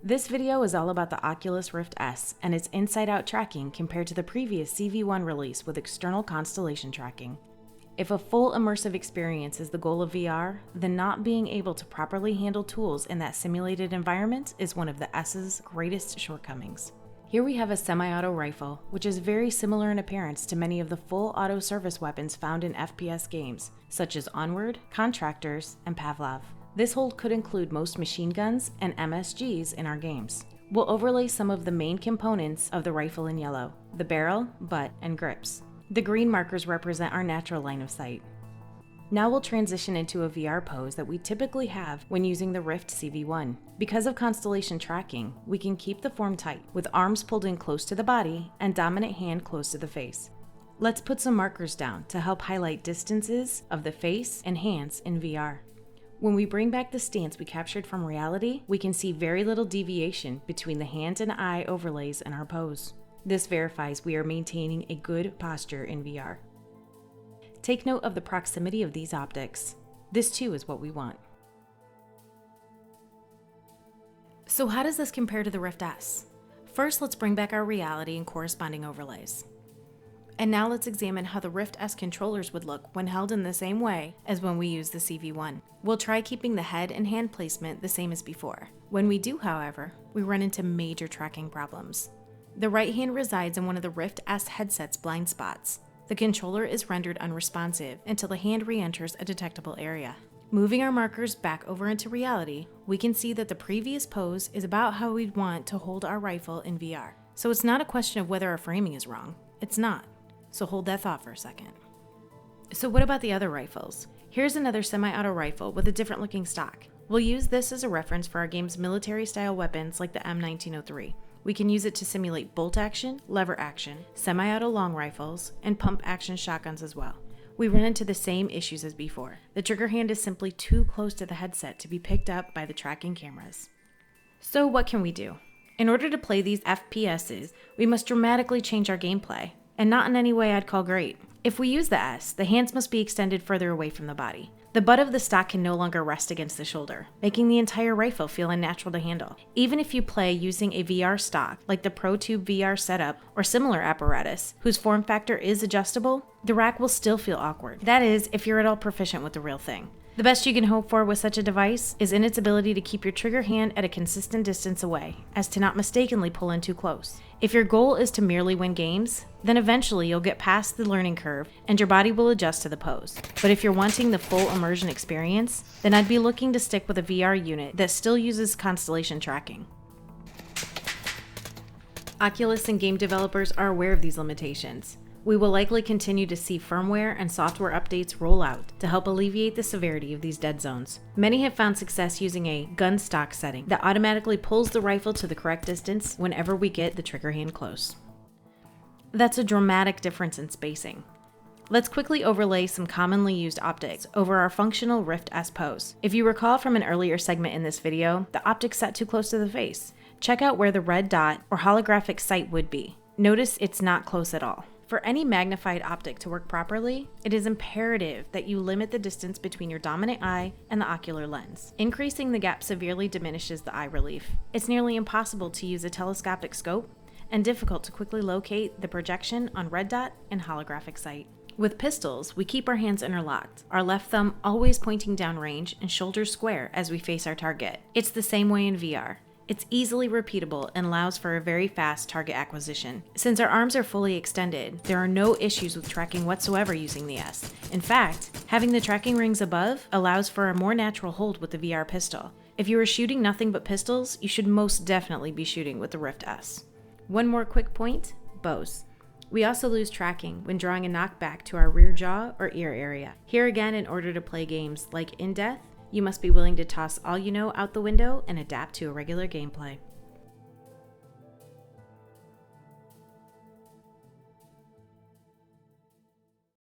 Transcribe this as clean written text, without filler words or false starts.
This video is all about the Oculus Rift S and its inside-out tracking compared to the previous CV1 release with external constellation tracking. If a full immersive experience is the goal of VR, then not being able to properly handle tools in that simulated environment is one of the S's greatest shortcomings. Here we have a semi-auto rifle, which is very similar in appearance to many of the full auto service weapons found in FPS games, such as Onward, Contractors, and Pavlov. This hold could include most machine guns and MSGs in our games. We'll overlay some of the main components of the rifle in yellow: the barrel, butt, and grips. The green markers represent our natural line of sight. Now we'll transition into a VR pose that we typically have when using the Rift CV1. Because of constellation tracking, we can keep the form tight, with arms pulled in close to the body and dominant hand close to the face. Let's put some markers down to help highlight distances of the face and hands in VR. When we bring back the stance we captured from reality, we can see very little deviation between the hand and eye overlays in our pose. This verifies we are maintaining a good posture in VR. Take note of the proximity of these optics. This too is what we want. So how does this compare to the Rift S? First, let's bring back our reality and corresponding overlays. And now let's examine how the Rift S controllers would look when held in the same way as when we use the CV1. We'll try keeping the head and hand placement the same as before. When we do, however, we run into major tracking problems. The right hand resides in one of the Rift S headset's blind spots. The controller is rendered unresponsive until the hand re-enters a detectable area. Moving our markers back over into reality, we can see that the previous pose is about how we'd want to hold our rifle in VR. So it's not a question of whether our framing is wrong. It's not. So hold that thought for a second. So what about the other rifles? Here's another semi-auto rifle with a different looking stock. We'll use this as a reference for our game's military-style weapons like the M1903. We can use it to simulate bolt action, lever action, semi-auto long rifles, and pump action shotguns as well. We run into the same issues as before. The trigger hand is simply too close to the headset to be picked up by the tracking cameras. So what can we do? In order to play these FPSs, we must dramatically change our gameplay, and not in any way I'd call great. If we use the S, the hands must be extended further away from the body. The butt of the stock can no longer rest against the shoulder, making the entire rifle feel unnatural to handle. Even if you play using a VR stock, like the ProTube VR setup or similar apparatus, whose form factor is adjustable, the rack will still feel awkward. That is, if you're at all proficient with the real thing. The best you can hope for with such a device is in its ability to keep your trigger hand at a consistent distance away, as to not mistakenly pull in too close. If your goal is to merely win games, then eventually you'll get past the learning curve and your body will adjust to the pose. But if you're wanting the full immersion experience, then I'd be looking to stick with a VR unit that still uses constellation tracking. Oculus and game developers are aware of these limitations. We will likely continue to see firmware and software updates roll out to help alleviate the severity of these dead zones. Many have found success using a gun stock setting that automatically pulls the rifle to the correct distance whenever we get the trigger hand close. That's a dramatic difference in spacing. Let's quickly overlay some commonly used optics over our functional Rift S pose. If you recall from an earlier segment in this video, the optics sat too close to the face. Check out where the red dot or holographic sight would be. Notice it's not close at all. For any magnified optic to work properly, it is imperative that you limit the distance between your dominant eye and the ocular lens. Increasing the gap severely diminishes the eye relief. It's nearly impossible to use a telescopic scope and difficult to quickly locate the projection on red dot and holographic sight. With pistols, we keep our hands interlocked, our left thumb always pointing downrange and shoulders square as we face our target. It's the same way in VR. It's easily repeatable and allows for a very fast target acquisition. Since our arms are fully extended, there are no issues with tracking whatsoever using the S. In fact, having the tracking rings above allows for a more natural hold with the VR pistol. If you are shooting nothing but pistols, you should most definitely be shooting with the Rift S. One more quick point: bows. We also lose tracking when drawing a knockback to our rear jaw or ear area. Here again, in order to play games like In Death, you must be willing to toss all you know out the window and adapt to a regular gameplay.